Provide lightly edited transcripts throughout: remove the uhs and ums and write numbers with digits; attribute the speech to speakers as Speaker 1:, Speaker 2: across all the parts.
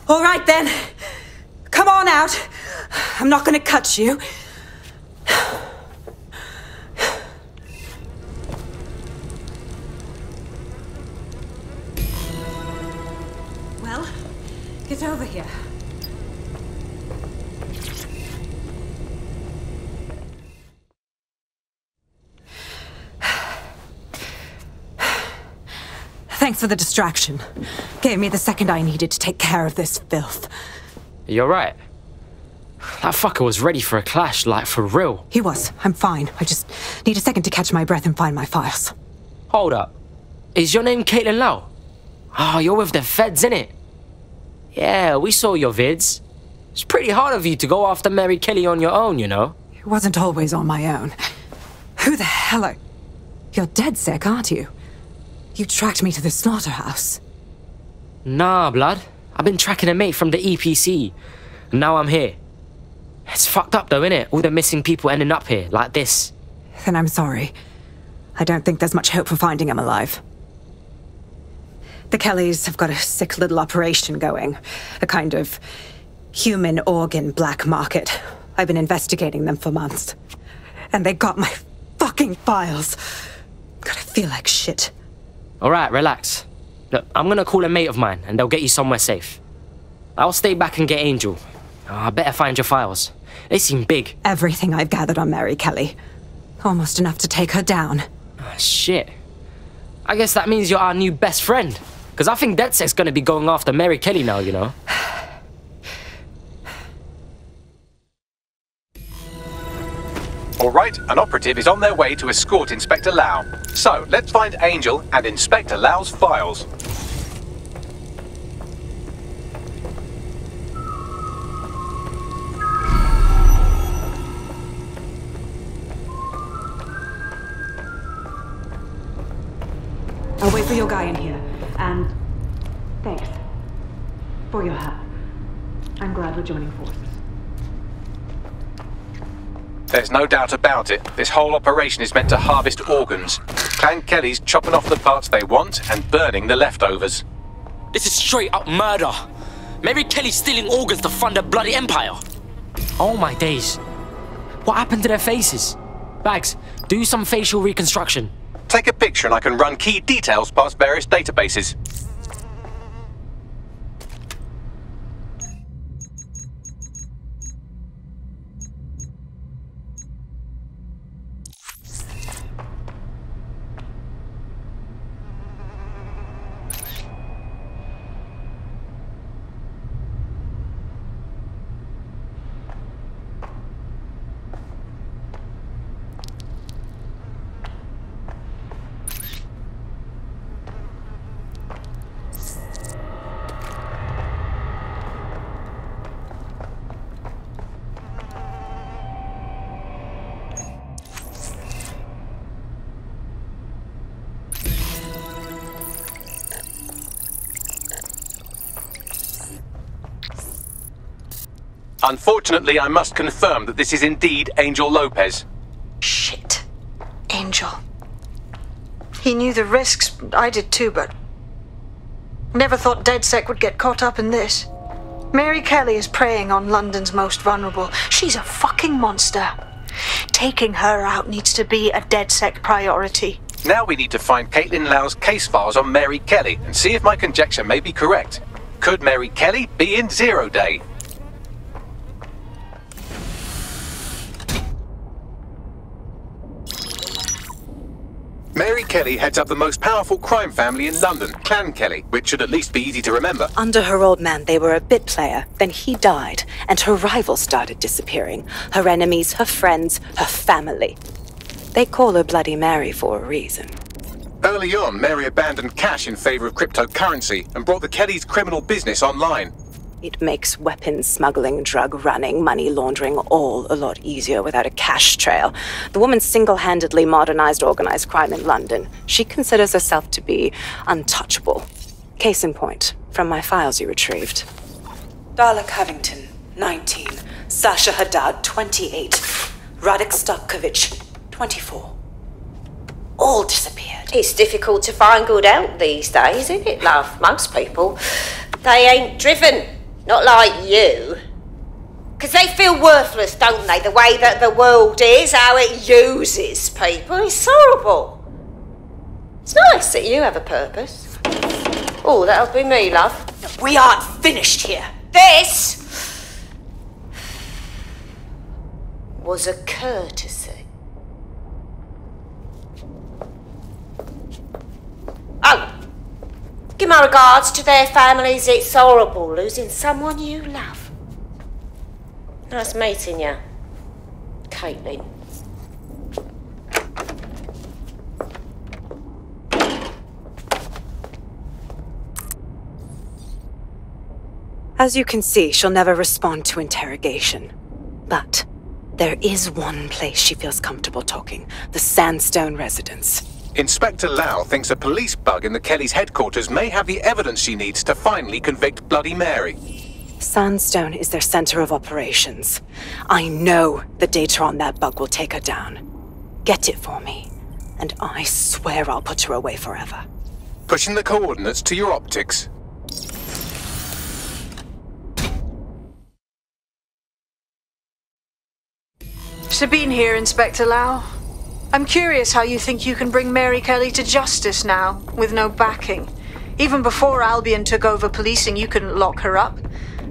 Speaker 1: All right then. Come on out. I'm not gonna cut you. Well, get over here. Thanks for the distraction. Gave me the second I needed to take care of this filth.
Speaker 2: You're right. That fucker was ready for a clash, like for real.
Speaker 1: He was. I'm fine. I just need a second to catch my breath and find my files.
Speaker 2: Hold up. Is your name Caitlin Lau? Oh, you're with the feds, innit? Yeah, we saw your vids. It's pretty hard of you to go after Mary Kelly on your own, you know?
Speaker 1: It wasn't always on my own. Who the hell are... You're dead sick, aren't you? You tracked me to the slaughterhouse.
Speaker 2: Nah, blood. I've been tracking a mate from the EPC. And now I'm here. It's fucked up though, innit? All the missing people ending up here, like this.
Speaker 1: Then I'm sorry. I don't think there's much hope for finding him alive. The Kellys have got a sick little operation going. A kind of human organ black market. I've been investigating them for months. And they got my fucking files. God, I feel like shit.
Speaker 2: Alright, relax. Look, I'm gonna call a mate of mine and they'll get you somewhere safe. I'll stay back and get Angel. I better find your files. They seem big.
Speaker 1: Everything I've gathered on Mary Kelly. Almost enough to take her down.
Speaker 2: Ah, shit. I guess that means you're our new best friend. Because I think DedSec's gonna be going after Mary Kelly now, you know?
Speaker 3: All right, an operative is on their way to escort Inspector Lau. So, let's find Angel and Inspector Lau's files.
Speaker 1: I'll wait for your guy in here. And thanks for your help. I'm glad we're joining forces.
Speaker 3: There's no doubt about it. This whole operation is meant to harvest organs. Clan Kelly's chopping off the parts they want and burning the leftovers.
Speaker 2: This is straight up murder. Mary Kelly's stealing organs to fund a bloody empire. Oh my days. What happened to their faces? Bags, do some facial reconstruction.
Speaker 3: Take a picture and I can run key details past various databases. Unfortunately, I must confirm that this is indeed Angel Lopez.
Speaker 4: Shit. Angel. He knew the risks. I did too, but... Never thought DedSec would get caught up in this. Mary Kelly is preying on London's most vulnerable. She's a fucking monster. Taking her out needs to be a DedSec priority.
Speaker 3: Now we need to find Caitlin Lau's case files on Mary Kelly and see if my conjecture may be correct. Could Mary Kelly be in Zero Day? Mary Kelly heads up the most powerful crime family in London, Clan Kelly, which should at least be easy to remember.
Speaker 5: Under her old man, they were a bit player. Then he died, and her rivals started disappearing. Her enemies, her friends, her family. They call her Bloody Mary for a reason.
Speaker 3: Early on, Mary abandoned cash in favor of cryptocurrency and brought the Kellys' criminal business online.
Speaker 5: It makes weapons smuggling, drug running, money laundering all a lot easier without a cash trail. The woman single-handedly modernized organized crime in London. She considers herself to be untouchable. Case in point, from my files you retrieved. Darla Covington, 19. Sasha Haddad, 28. Radek Stokovich, 24. All disappeared.
Speaker 6: It's difficult to find good help these days, isn't it, love? Most people, they ain't driven. Not like you. Because they feel worthless, don't they? The way that the world is, how it uses people. It's horrible. It's nice that you have a purpose. Oh, that'll be me, love.
Speaker 5: We aren't finished here.
Speaker 6: This was a courtesy. Oh. Give my regards to their families. It's horrible losing someone you love. Nice meeting you, Caitlin.
Speaker 5: As you can see, she'll never respond to interrogation. But there is one place she feels comfortable talking. The Sandstone residence.
Speaker 3: Inspector Lau thinks a police bug in the Kellys' headquarters may have the evidence she needs to finally convict Bloody Mary.
Speaker 5: Sandstone is their center of operations. I know the data on that bug will take her down. Get it for me, and I swear I'll put her away forever.
Speaker 3: Pushing the coordinates to your optics.
Speaker 4: Sabine here, Inspector Lau. I'm curious how you think you can bring Mary Kelly to justice now, with no backing. Even before Albion took over policing, you couldn't lock her up.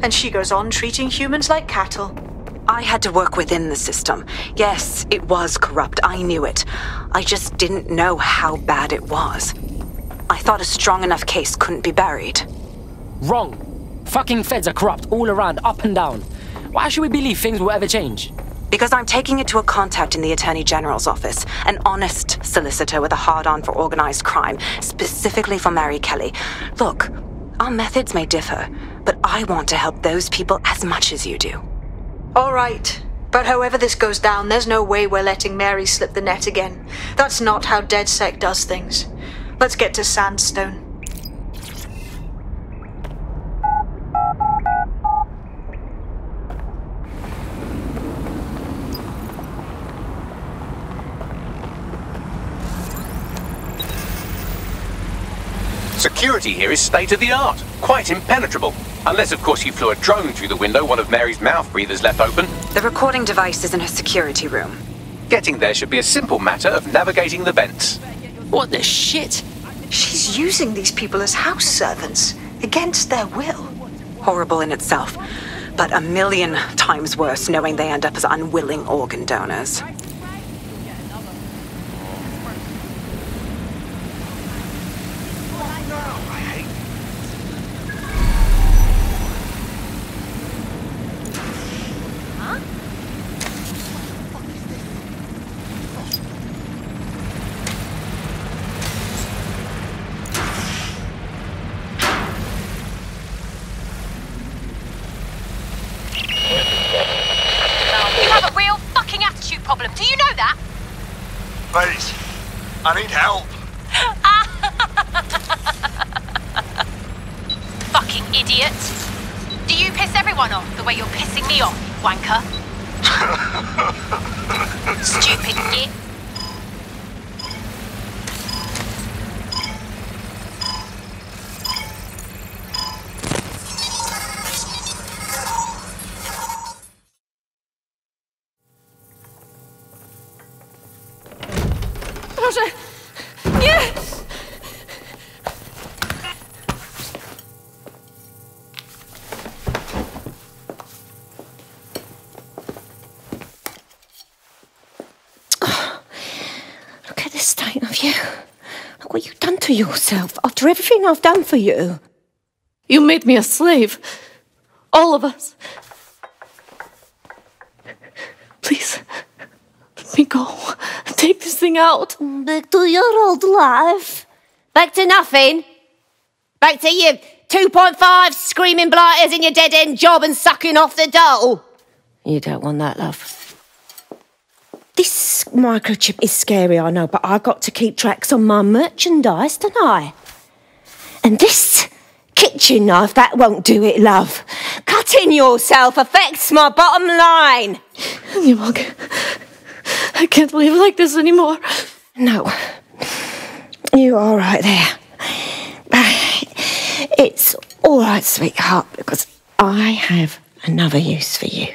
Speaker 4: And she goes on treating humans like cattle.
Speaker 5: I had to work within the system. Yes, it was corrupt. I knew it. I just didn't know how bad it was. I thought a strong enough case couldn't be buried.
Speaker 2: Wrong. Fucking feds are corrupt all around, up and down. Why should we believe things will ever change?
Speaker 5: Because I'm taking it to a contact in the Attorney General's office, an honest solicitor with a hard-on for organized crime, specifically for Mary Kelly. Look, our methods may differ, but I want to help those people as much as you do.
Speaker 4: All right. But however this goes down, there's no way we're letting Mary slip the net again. That's not how DedSec does things. Let's get to Sandstone.
Speaker 3: Security here is state-of-the-art, quite impenetrable. Unless, of course, you flew a drone through the window one of Mary's mouth breathers left open.
Speaker 1: The recording device is in her security room.
Speaker 3: Getting there should be a simple matter of navigating the vents.
Speaker 2: What the shit?
Speaker 4: She's using these people as house servants, against their will.
Speaker 1: Horrible in itself, but a million times worse knowing they end up as unwilling organ donors.
Speaker 7: problem. Do you know that?
Speaker 8: Please, I need help.
Speaker 7: Fucking idiot. Do you piss everyone off the way you're pissing me off, wanker? Stupid git.
Speaker 6: for yourself after everything I've done for you?
Speaker 9: You made me a slave. All of us. Please, let me go. Take this thing out.
Speaker 6: Back to your old life. Back to nothing. Back to you 2.5 screaming blighters in your dead-end job and sucking off the dole. You don't want that, love. This microchip is scary, I know, but I got to keep tracks on my merchandise, don't I? And this kitchen knife, that won't do it, love. Cutting yourself affects my bottom line.
Speaker 9: You won't. I can't live like this anymore.
Speaker 6: No. You're all right there. It's all right, sweetheart, because I have another use for you.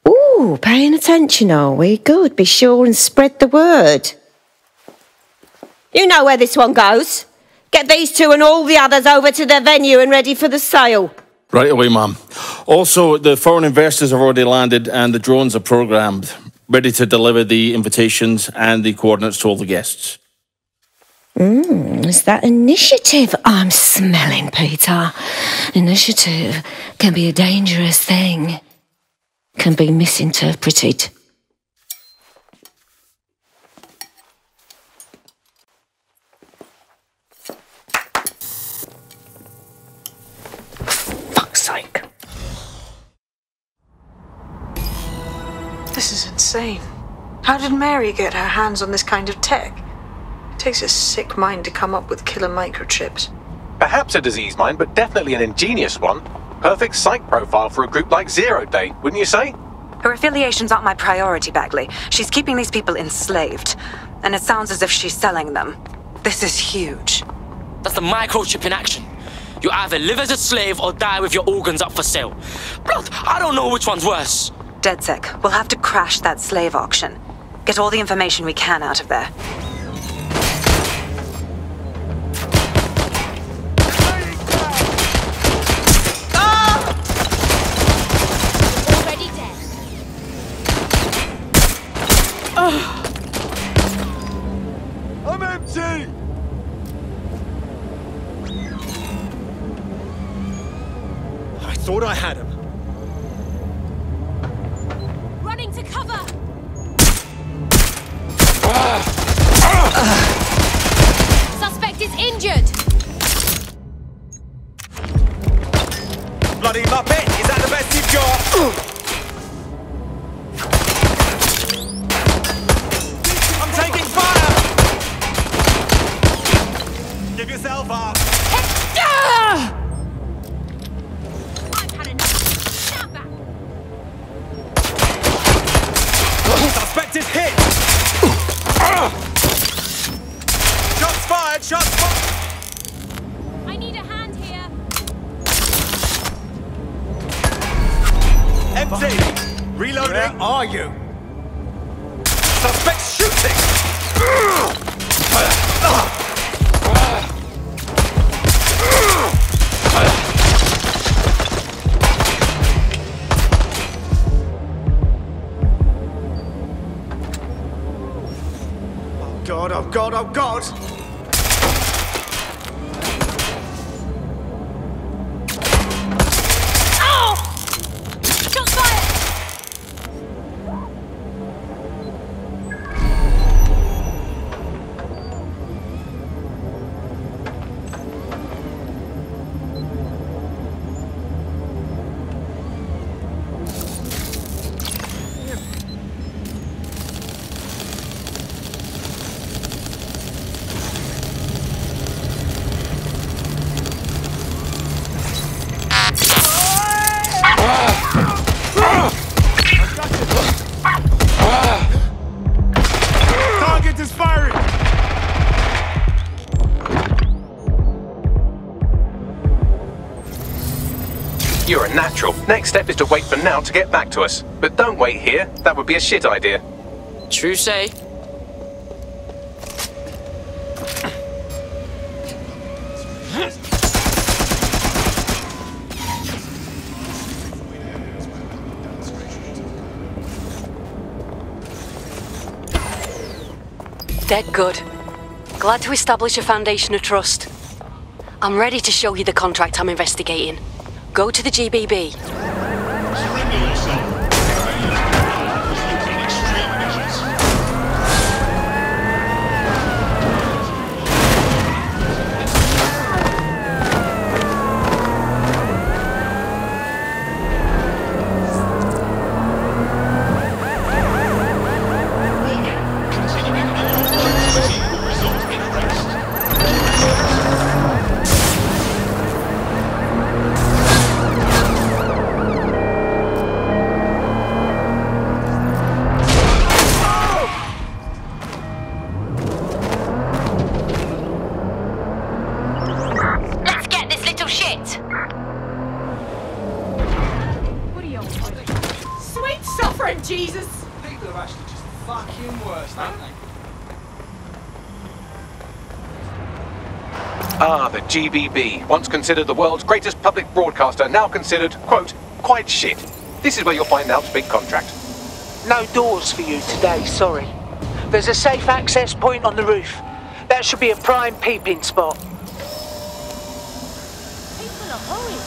Speaker 6: Ooh, paying attention, are we? Good. Be sure and spread the word. You know where this one goes. Get these two and all the others over to their venue and ready for the sale.
Speaker 10: Right away, ma'am. Also, the foreign investors have already landed and the drones are programmed, ready to deliver the invitations and the coordinates to all the guests.
Speaker 6: Is that initiative I'm smelling, Peter? Initiative can be a dangerous thing. Can be misinterpreted. Fuck's sake.
Speaker 4: This is insane. How did Mary get her hands on this kind of tech? It takes a sick mind to come up with killer microchips.
Speaker 3: Perhaps a disease mind, but definitely an ingenious one. Perfect psych profile for a group like Zero Day, wouldn't you say?
Speaker 1: Her affiliations aren't my priority, Bagley. She's keeping these people enslaved. And it sounds as if she's selling them. This is huge.
Speaker 2: That's the microchip in action. You either live as a slave or die with your organs up for sale. Blood, I don't know which one's worse.
Speaker 1: DedSec, we'll have to crash that slave auction. Get all the information we can out of there.
Speaker 8: I'm empty! I thought I had him.
Speaker 7: Running to cover! Suspect is injured!
Speaker 8: Bloody muppet! Is that the best you've got? Give yourself up!
Speaker 7: I've had enough. Stand back.
Speaker 8: Suspect is hit! Shots fired! Shots fired!
Speaker 7: I need a hand here.
Speaker 8: Empty! Reloading! Where are you? Suspect shooting! Oh God, oh God!
Speaker 7: Oh! Shots fired!
Speaker 8: Target is firing!
Speaker 3: You're a natural. Next step is to wait for Now to get back to us. But don't wait here. That would be a shit idea.
Speaker 2: True say.
Speaker 9: Dead good. Glad to establish a foundation of trust. I'm ready to show you the contract I'm investigating. Go to the GBB.
Speaker 11: Surrender yourself. Extreme measures.
Speaker 12: Jesus! People are actually just fucking worse, aren't they?
Speaker 3: Ah, the GBB, once considered the world's greatest public broadcaster, now considered, quote, quite shit. This is where you'll find Alp's big contract.
Speaker 13: No doors for you today, sorry. There's a safe access point on the roof. That should be a prime peeping spot.
Speaker 7: People are horrid.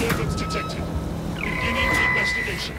Speaker 11: Disturbance detected. Beginning investigation.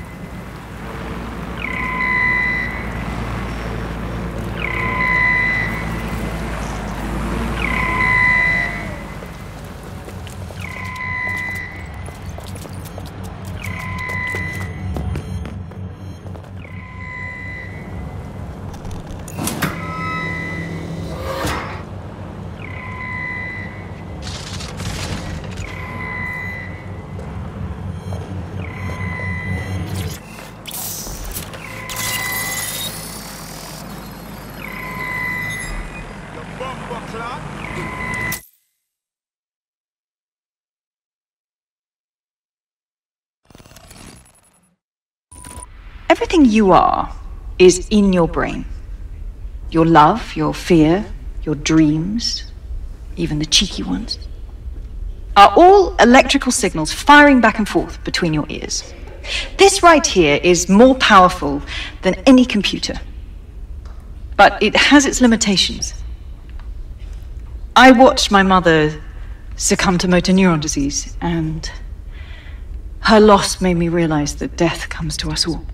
Speaker 14: Everything you are is in your brain. Your love, your fear, your dreams, even the cheeky ones, are all electrical signals firing back and forth between your ears. This right here is more powerful than any computer, but it has its limitations. I watched my mother succumb to motor neuron disease, and her loss made me realize that death comes to us all.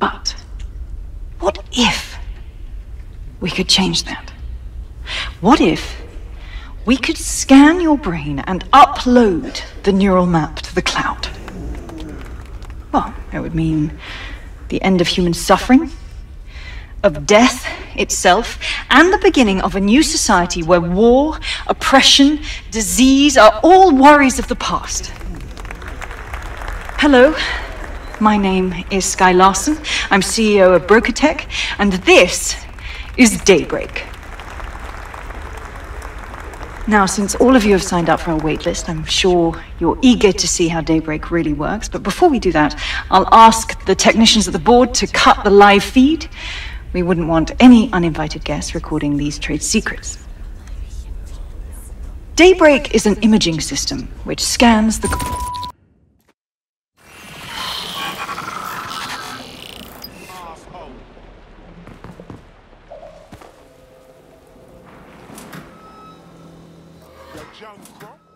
Speaker 14: But what if we could change that? What if we could scan your brain and upload the neural map to the cloud? Well, it would mean the end of human suffering, of death itself, and the beginning of a new society where war, oppression, disease are all worries of the past. Hello. My name is Skye Larson. I'm CEO of Brokertech, and this is Daybreak. Now, since all of you have signed up for our waitlist, I'm sure you're eager to see how Daybreak really works. But before we do that, I'll ask the technicians at the board to cut the live feed. We wouldn't want any uninvited guests recording these trade secrets. Daybreak is an imaging system which scans the...
Speaker 11: Junk crop.